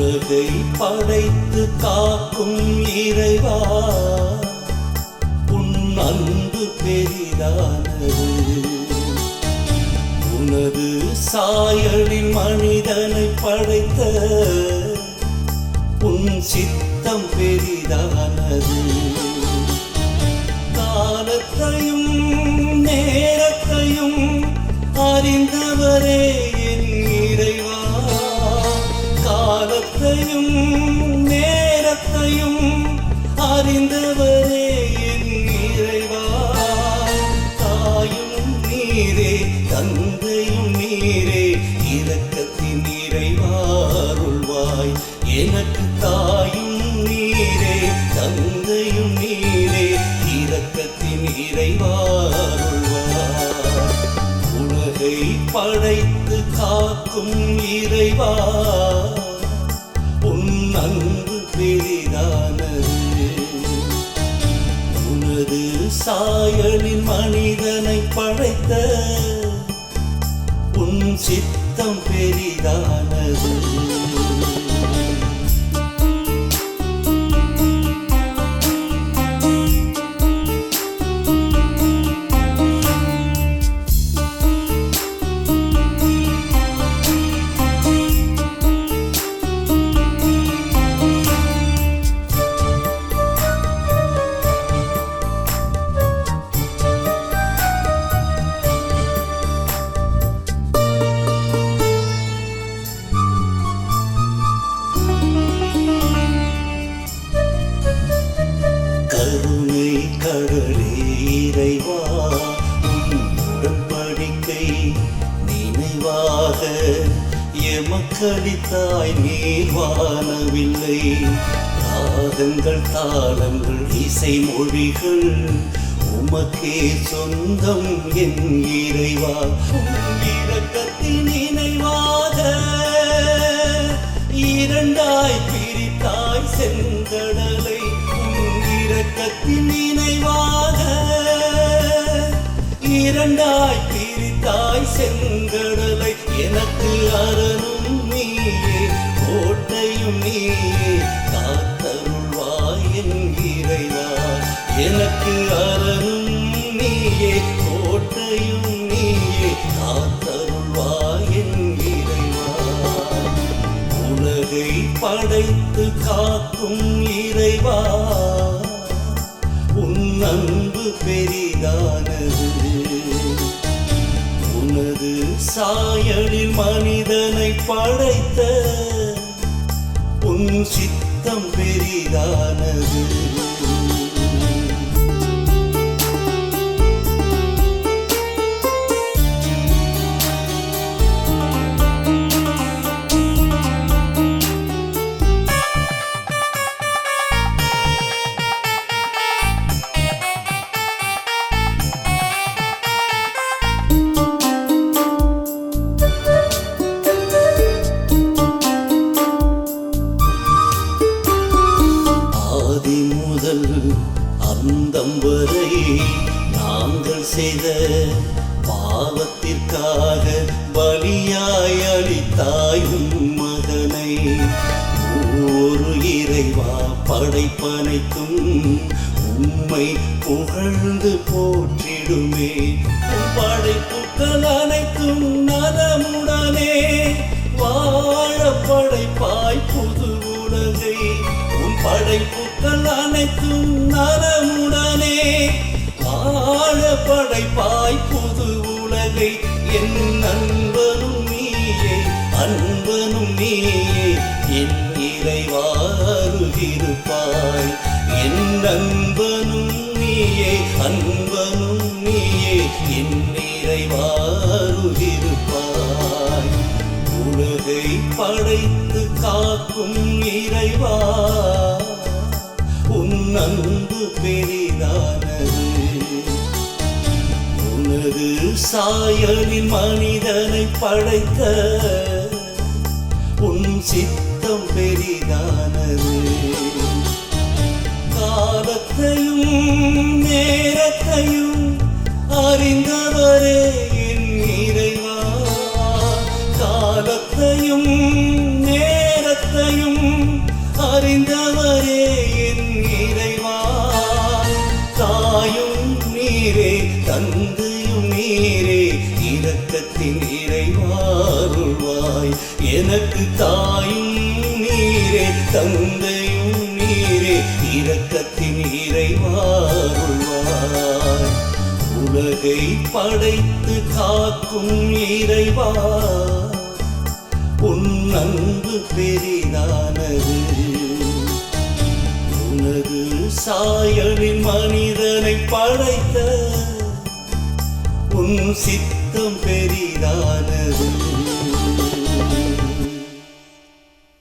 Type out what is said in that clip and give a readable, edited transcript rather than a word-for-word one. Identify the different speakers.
Speaker 1: உலகை படைத்து காக்கும் இறைவா, உன் அன்பு பெரிதானது. உனது சாயலில் மனிதனை படைத்த உன் சித்தம் பெரிதானது. காலத்தையும் நேரத்தையும் அறிந்தவரே என் இறைவா, காலத்தையும் நேரத்தையும் அறிந்தவரே என் இறைவா. தாயும் நீரே தந்தையும் நீரே, இரக்கத்தின் இறைவாருள்வாய் எனக்கு. தாயும் நீரே தந்தையும் நீரே, இரக்கத்தின் இறைவாருள்வாய். உலகை படைத்து காக்கும் இறைவா, உன் அன்பு பெரிதானது. உனது சாயலில் மனிதனை படைத்த உன் சித்தம் பெரிதானது. கருணை கடலே இறைவா, உடன்படிக்கை நினைவாக எமக்களித்தாய் நீர் வானவில்லை. ராகங்கள் தாளங்கள் இசை மொழிகள் உமக்கே சொந்தம் என் இறைவா. இரக்கத்தின் நினைவாக இரண்டாய் பிரித்தாய் செங்கடலை. இரக்கத்தின் நினைவாக இரண்டாய் பிரித்தாய் செங்கடலை. எனக்கு அரணும் நீயே கோட்டையும் நீயே, காத்தருள்வாய் என் இறைவா. எனக்கு அரணும் நீயே கோட்டையும் நீயே, காத்தருள்வாய் என் இறைவா. உலகை படைத்து காக்கும் இறைவா, உன் அன்பு பெரிதானது. உனது சாயலில் மனிதனை படைத்த உன் சித்தம் பெரிதானது. அந்தம் வரை நாங்கள் செய்த பாவத்திற்காக பலியாய் அளித்தாய் உம் மகனை. ஒரு இறைவா, படைப்பனைத்தும் உம்மை புகழ்ந்து போற்றிடுமே. படைப்புக்கள் அனைத்தும் நலமுடனே வாழ படைப்பாய் புது உலகை. படைப்புக்கள் அனைத்தும் நலமுடனே வாழ படைப்பாய் புது உலகை. என் அன்பனும் நீயே அன்பனும் நீயே, என் இறைவாருகிருப்பாய். என் அன்பனும் நீயே அன்பனும் நீயே, என் இறைவாருகிருப்பாய். உலகை படைத்து காக்கும் இறைவா, உன் அன்பு பெரிதானது. உனது சாயலில் மனிதனை படைத்த உன் சித்தம் பெரிதானது. காலத்தையும் நேரத்தையும் அறிந்தவரே என் இறைவா. காலத்தையும் நேரத்தையும் நிறைவாருள்வாய். எனக்கு தாயும் நீரே தந்தையும் நீரே இரக்கத்தின் இறைவாருள்வாய். உலகை படைத்து காக்கும் இறைவா உன் அன்பு பெரிதானது. உனது சாயலின் மனிதனை படைத்த உன் சித்தம் பெரிதானது.